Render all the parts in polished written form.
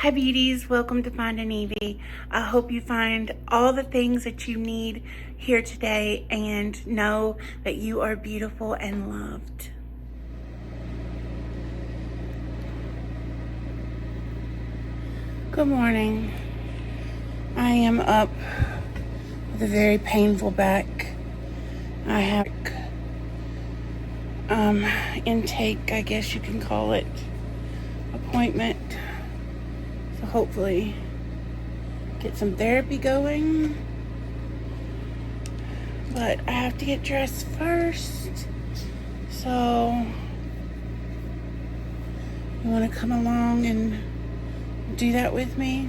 Hi beauties, welcome to Find an Evie. I hope you find all the things that you need here today and know that you are beautiful and loved. Good morning. I am up with a very painful back. I have intake, I guess you can call it, appointment. So hopefully get some therapy going. But I have to get dressed first. So you want to come along and do that with me?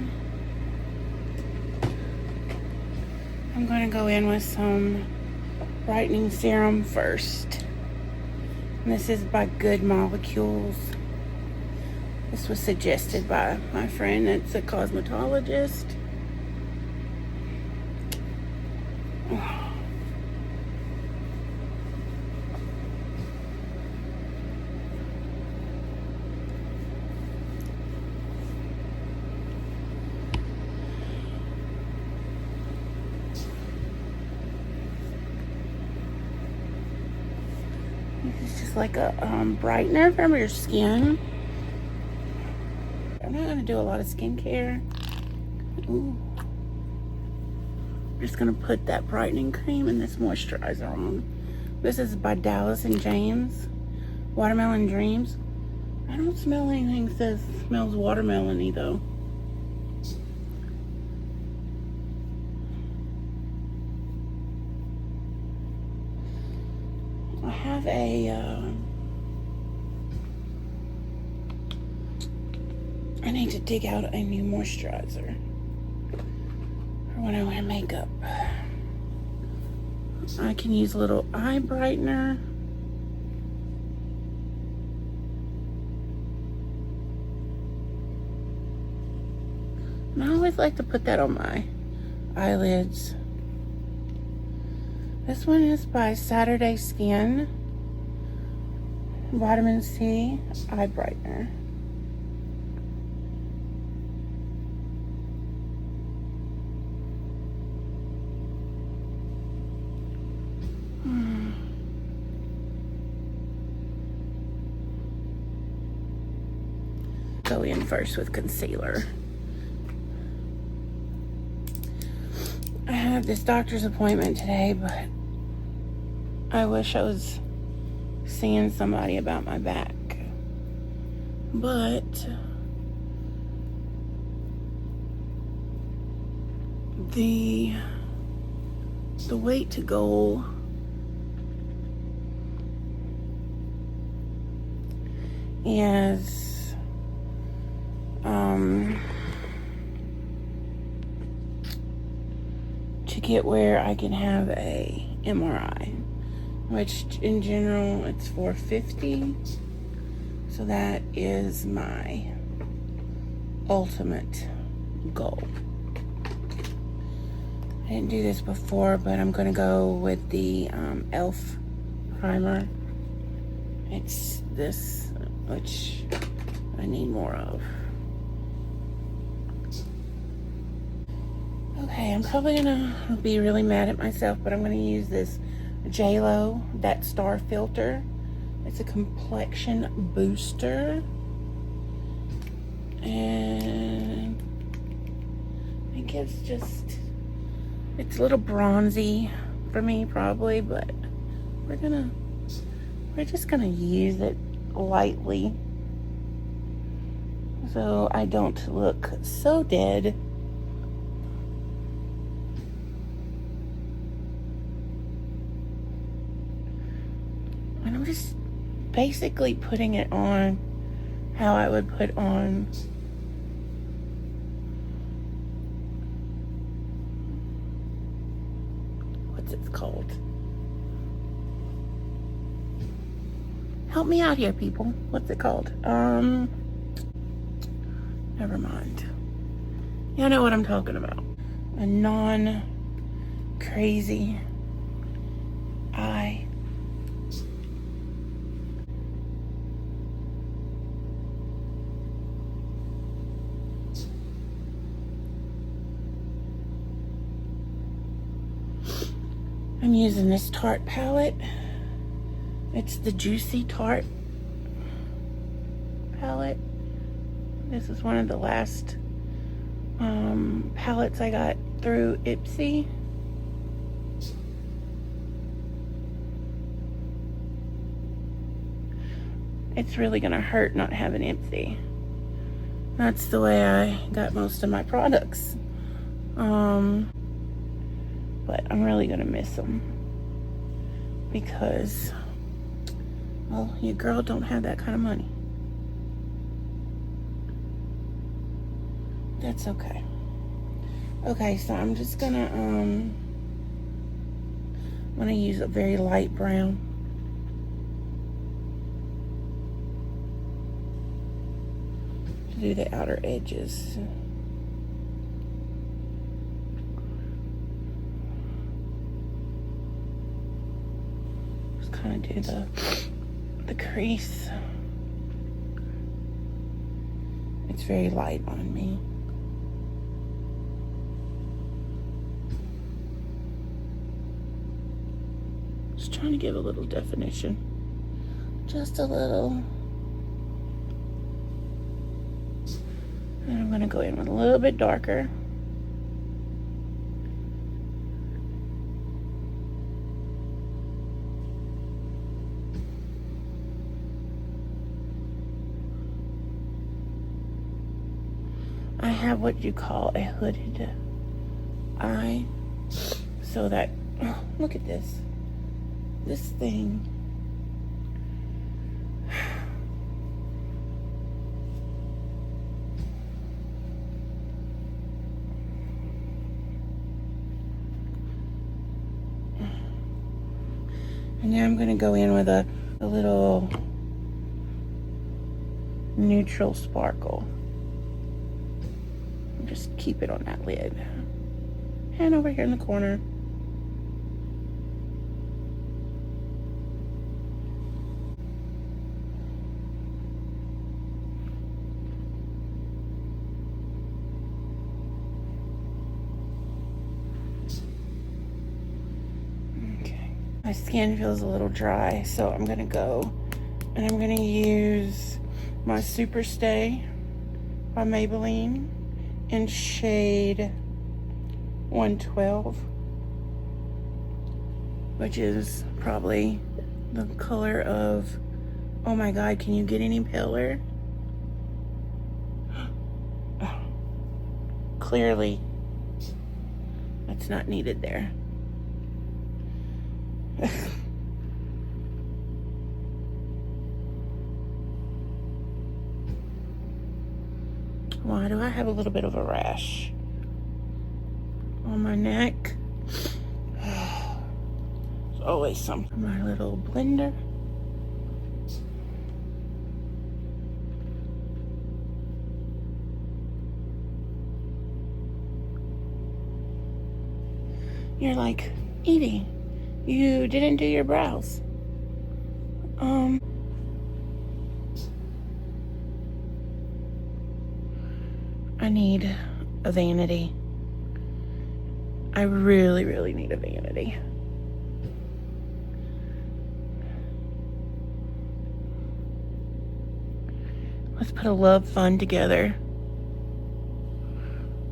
I'm going to go in with some brightening serum first. And this is by Good Molecules. This was suggested by my friend that's a cosmetologist. This is just like a brightener for your skin. I'm not going to do a lot of skincare. Ooh. I'm just going to put that brightening cream and this moisturizer on. This is by Dallas and James. Watermelon Dreams. I don't smell anything that smells watermelon-y though. I have I need to dig out a new moisturizer for when I wear makeup. I can use a little eye brightener. And I always like to put that on my eyelids. This one is by Saturday Skin. Vitamin C eye brightener. Go in first with concealer. I have this doctor's appointment today, but I wish I was seeing somebody about my back. But the weight to goal is to get where I can have a MRI, which in general it's $450. So that is my ultimate goal. I didn't do this before, but I'm gonna go with the e.l.f. primer. It's this, which I need more of. Okay, I'm probably gonna be really mad at myself, but I'm gonna use this JLo, that star filter. It's a complexion booster. And I think it's a little bronzy for me probably, but we're just gonna use it lightly so I don't look so dead. And I'm just basically putting it on how I would put on what's it called? Help me out here, people. What's it called? Never mind. Y'all know what I'm talking about. A non-crazy eye. I'm using this Tarte palette. It's the Juicy Tarte palette. This is one of the last palettes I got through Ipsy. It's really gonna hurt not having Ipsy. That's the way I got most of my products. But I'm really gonna miss them because, well, your girl don't have that kind of money. That's okay. Okay, so I'm just gonna use a very light brown. To do the outer edges. Just kind of do the crease. It's very light on me. Just trying to give a little definition. Just a little. And I'm gonna go in with a little bit darker. I have what you call a hooded eye, so that, oh, look at this. This thing. And now I'm going to go in with a little neutral sparkle. Just keep it on that lid. And over here in the corner. My skin feels a little dry, so I'm gonna go and I'm gonna use my Super Stay by Maybelline in shade 112, which is probably the color of, oh my God, can you get any paler? Clearly, that's not needed there. Why do I have a little bit of a rash on my neck? There's always something. My little blender. You're like, Evie, you didn't do your brows. I need a vanity. I really, really need a vanity. Let's put a love fund together.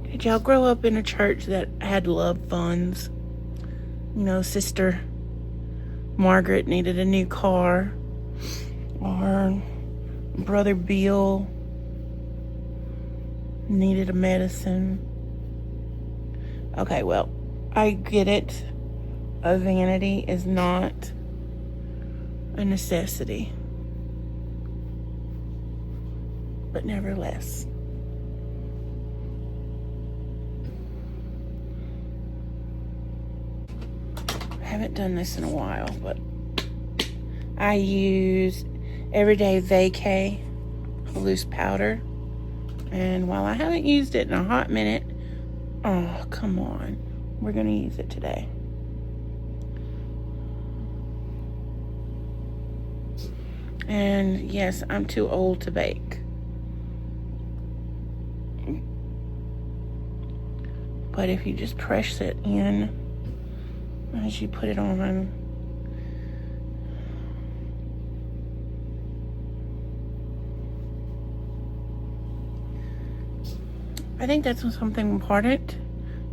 Did y'all grow up in a church that had love funds? You know, Sister Margaret needed a new car, or Brother Bill needed a medicine. Okay, well, I get it. A vanity is not a necessity, but nevertheless. I haven't done this in a while, but I use Everyday Vacay loose powder. And while I haven't used it in a hot minute, oh, come on, we're gonna use it today. And yes, I'm too old to bake. But if you just press it in as you put it on. I think that's something important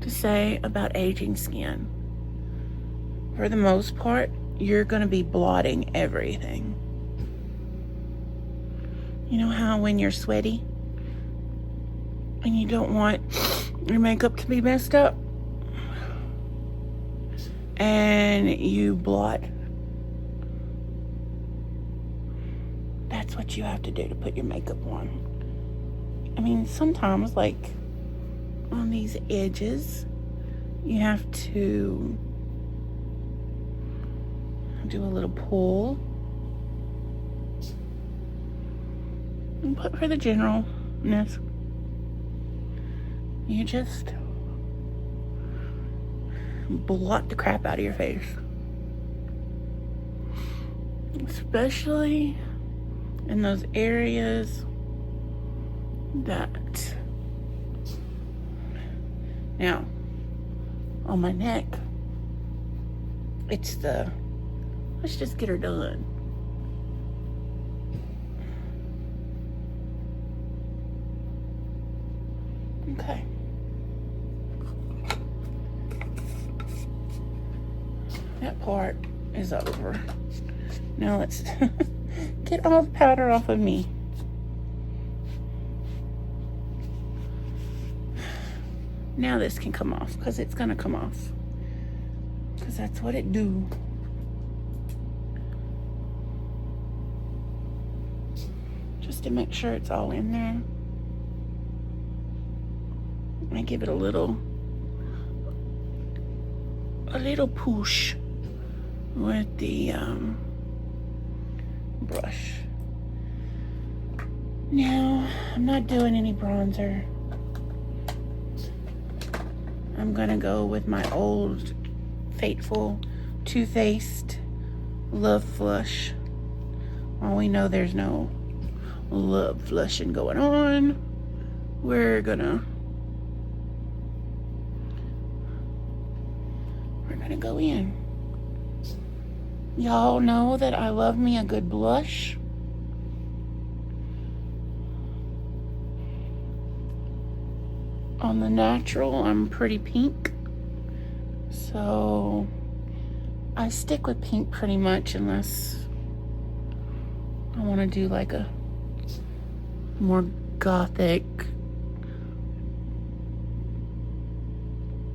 to say about aging skin. For the most part, you're going to be blotting everything. You know how when you're sweaty and you don't want your makeup to be messed up and you blot? That's what you have to do to put your makeup on. I mean, sometimes, like on these edges, you have to do a little pull. But for the generalness, you just blot the crap out of your face. Especially in those areas that, now, on my neck, it's the, let's just get her done. Okay. That part is over. Now let's get all the powder off of me. Now this can come off, because it's gonna come off, because that's what it do. Just to make sure it's all in there, I give it a little push with the brush. Now, I'm not doing any bronzer. I'm gonna go with my old faithful Too Faced Love Flush. While we know there's no love flushing going on, we're gonna go in. Y'all know that I love me a good blush. On the natural, I'm pretty pink, so I stick with pink pretty much unless I want to do like a more gothic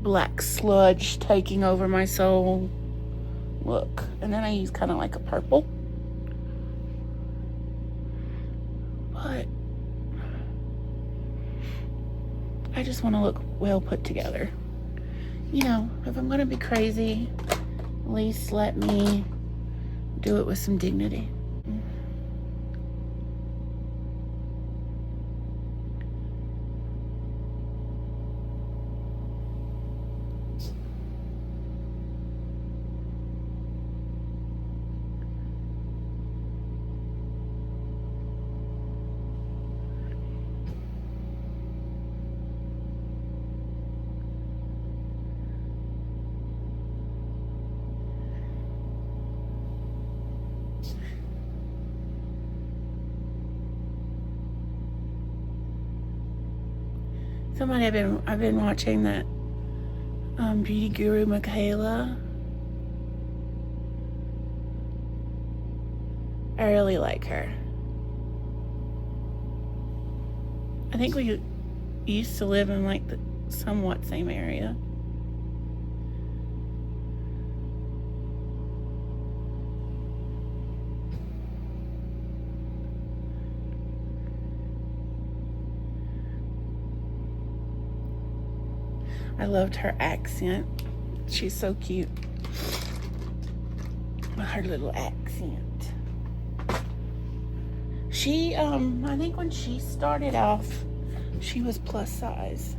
black sludge taking over my soul look. And then I use kind of like a purple, but I just want to look well put together. You know, if I'm gonna be crazy, at least let me do it with some dignity. Somebody I've been watching that beauty guru Michaela. I really like her. I think we used to live in like the somewhat same area. I loved her accent. She's so cute. Her little accent. She, I think when she started off, she was plus size.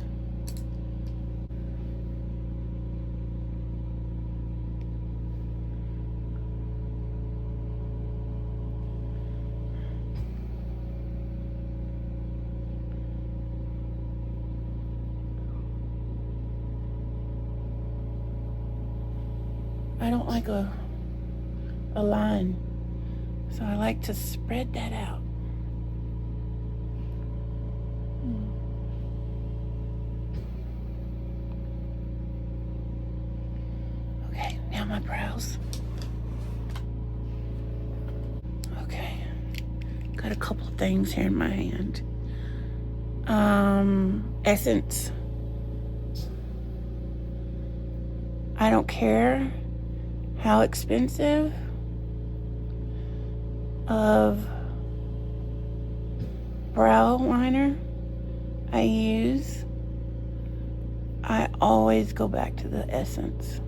I don't like a line, so I like to spread that out. Okay, now my brows. Okay, got a couple things here in my hand. Essence. I don't care how expensive of brow liner I use. I always go back to the Essence.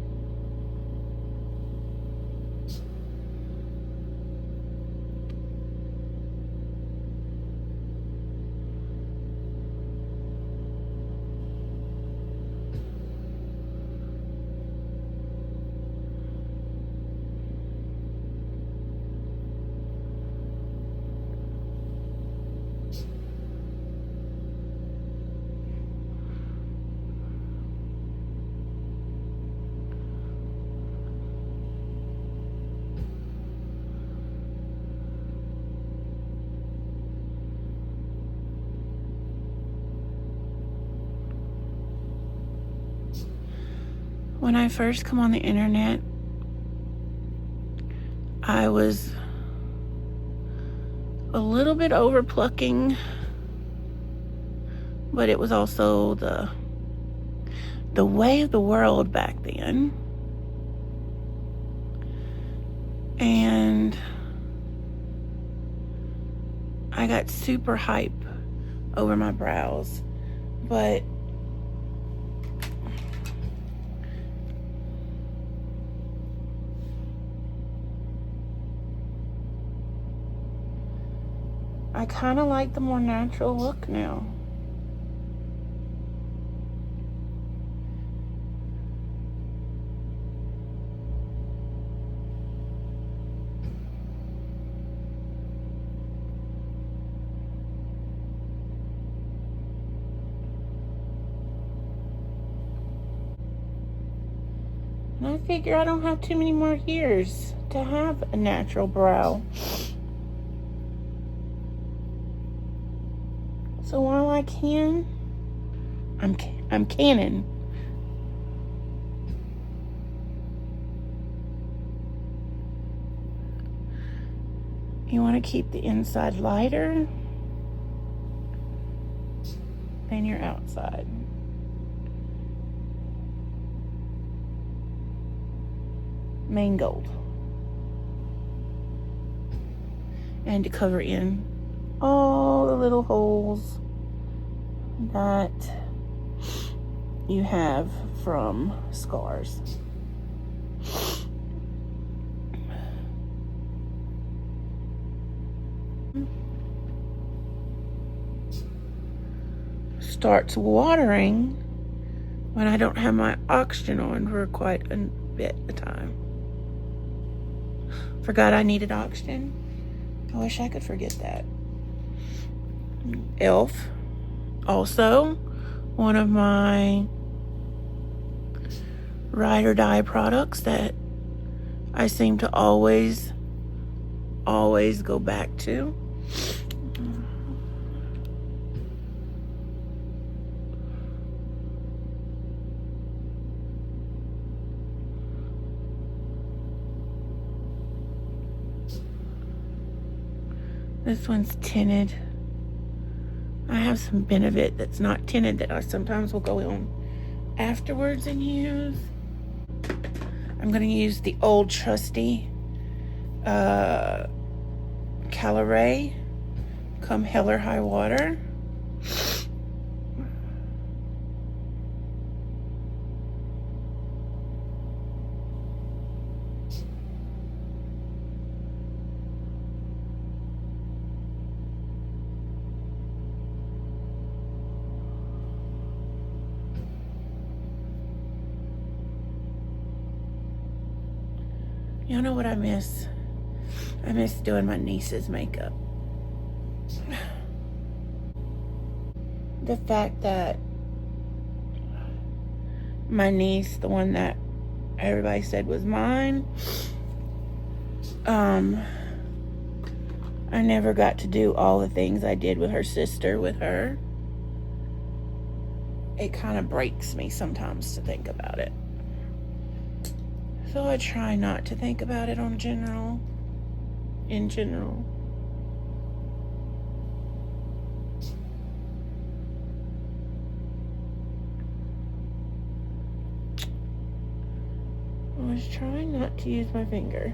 When I first come on the internet, I was a little bit over plucking, but it was also the way of the world back then. And I got super hype over my brows, but I kind of like the more natural look now. And I figure I don't have too many more years to have a natural brow. So while I can, I'm canning. You want to keep the inside lighter than your outside. Mangold. And to cover in all the little holes that you have from scars. Starts watering when I don't have my oxygen on for quite a bit of time. Forgot I needed oxygen. I wish I could forget that. Elf, also one of my ride or die products that I seem to always go back to. This one's tinted. I have some Benefit that's not tinted that I sometimes will go on afterwards and use. I'm going to use the old trusty Caloray, come hell or high water. You know what I miss? I miss doing my niece's makeup. The fact that my niece, the one that everybody said was mine. I never got to do all the things I did with her sister with her. It kind of breaks me sometimes to think about it. So I try not to think about it in general. I was trying not to use my finger.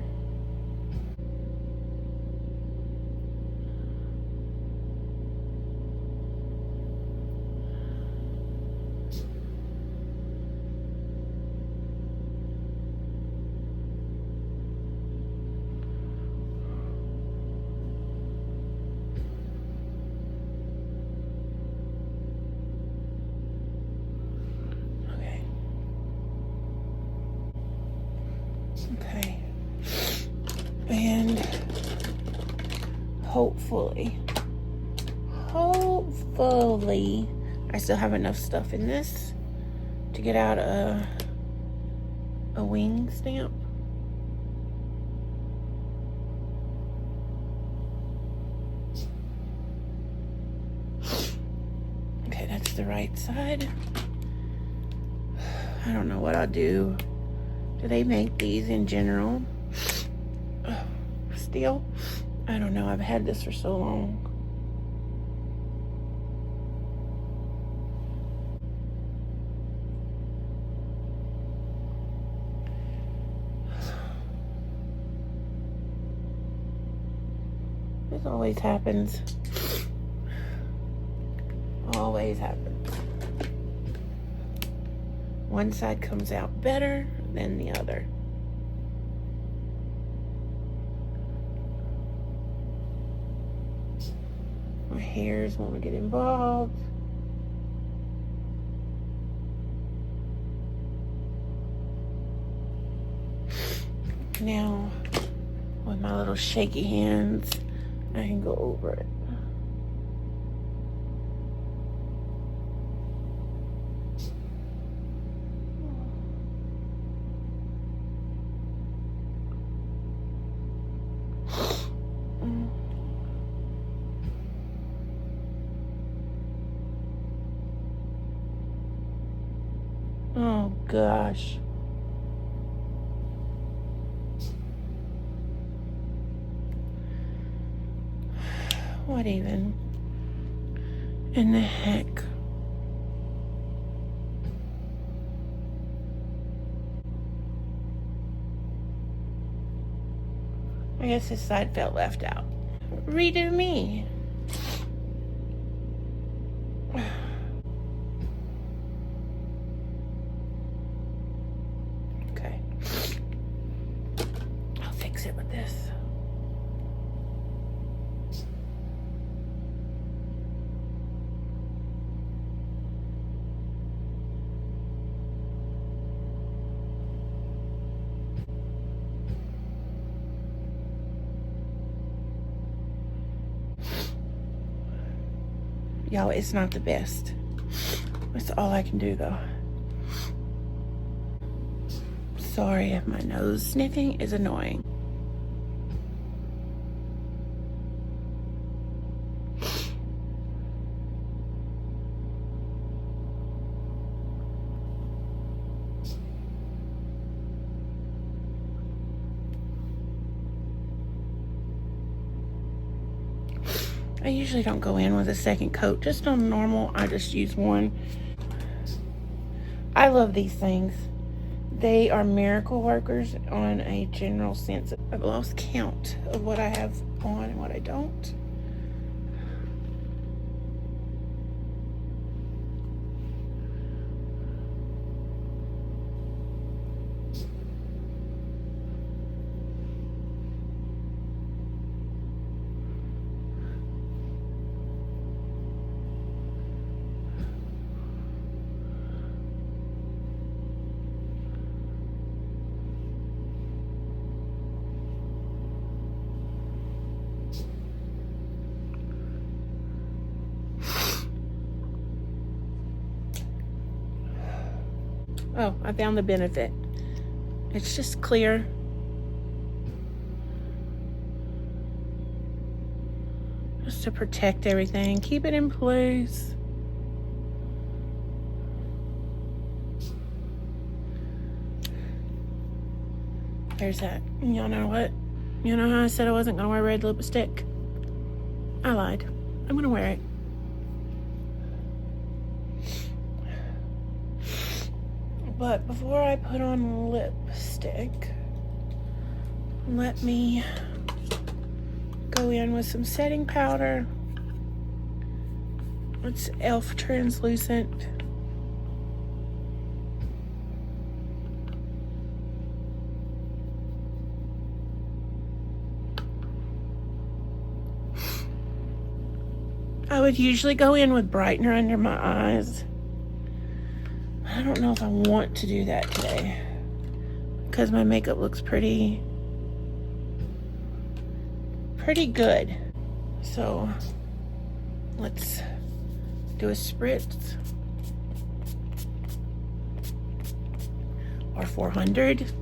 Okay. And hopefully, I still have enough stuff in this to get out a wing stamp. Okay, that's the right side. I don't know what I'll do. Do they make these in general? Still? I don't know. I've had this for so long. This always happens. Always happens. One side comes out better than the other. My hairs want to get involved. Now, with my little shaky hands, I can go over it. Oh gosh. What even in the heck? I guess this side felt left out. Redo me. Okay. I'll fix it with this. Y'all, it's not the best. That's all I can do, though. Sorry if my nose sniffing is annoying. I usually don't go in with a second coat. Just on normal, I just use one. I love these things. They are miracle workers on a general sense. I've lost count of what I have on and what I don't. Oh, I found the benefit. It's just clear. Just to protect everything, keep it in place. There's that. Y'all know what? You know how I said I wasn't gonna wear red lipstick? I lied. I'm gonna wear it. But before I put on lipstick, let me go in with some setting powder. It's e.l.f. translucent. I would usually go in with brightener under my eyes. I don't know if I want to do that today because my makeup looks pretty good. So let's do a spritz or 400.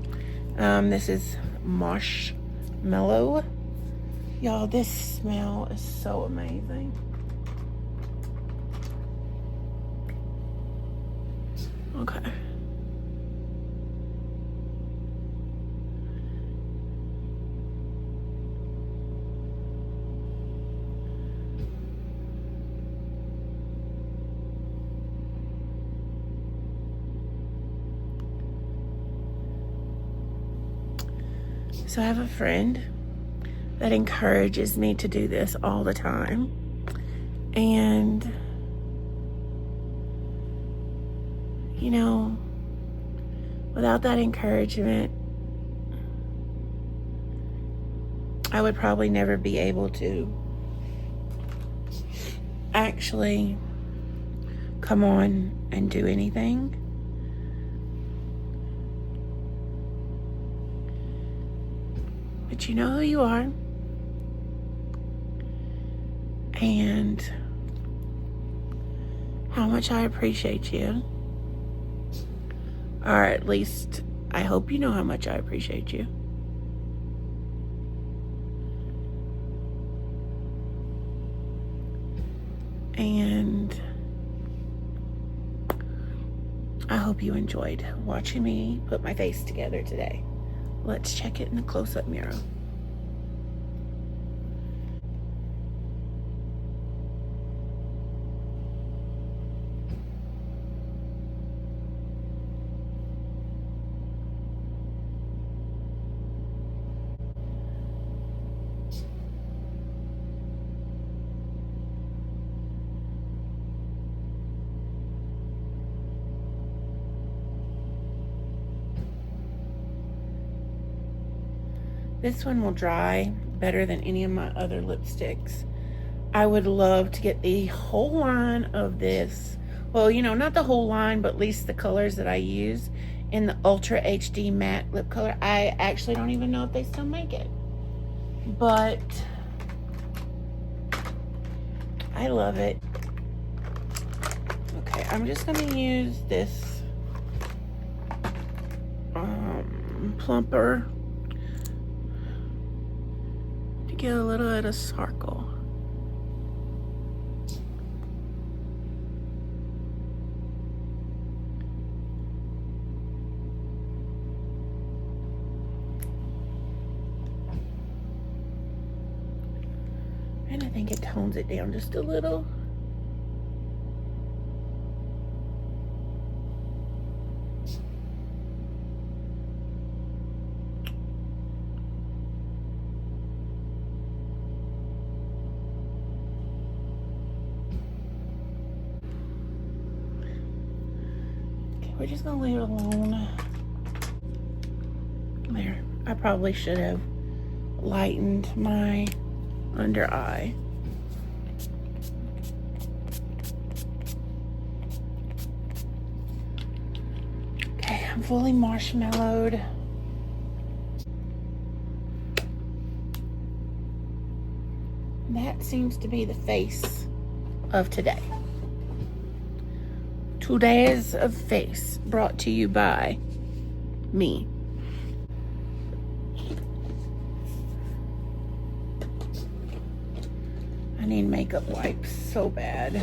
This is marshmallow. Y'all, this smell is so amazing. Okay. So I have a friend that encourages me to do this all the time. And you know, without that encouragement, I would probably never be able to actually come on and do anything. But you know who you are. And how much I appreciate you. Or at least, I hope you know how much I appreciate you. And I hope you enjoyed watching me put my face together today. Let's check it in the close-up mirror. This one will dry better than any of my other lipsticks. I would love to get the whole line of this. Well, you know, not the whole line, but at least the colors that I use in the Ultra HD Matte Lip Color. I actually don't even know if they still make it. But I love it. Okay, I'm just gonna use this plumper to get a little bit of sparkle. And I think it tones it down just a little. We're just gonna leave it alone. There. I probably should have lightened my under eye. Okay, I'm fully marshmallowed. That seems to be the face of today. Today's of face brought to you by me. I need makeup wipes so bad.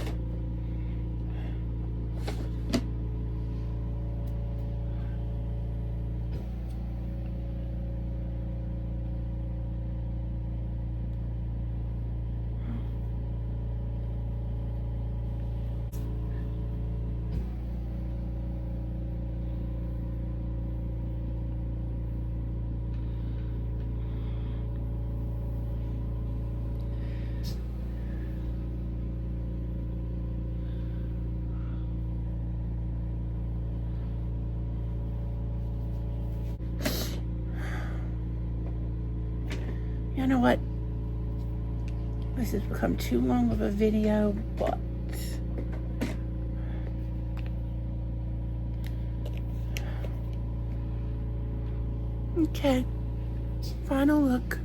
You know what? This has become too long of a video, but okay. Final look.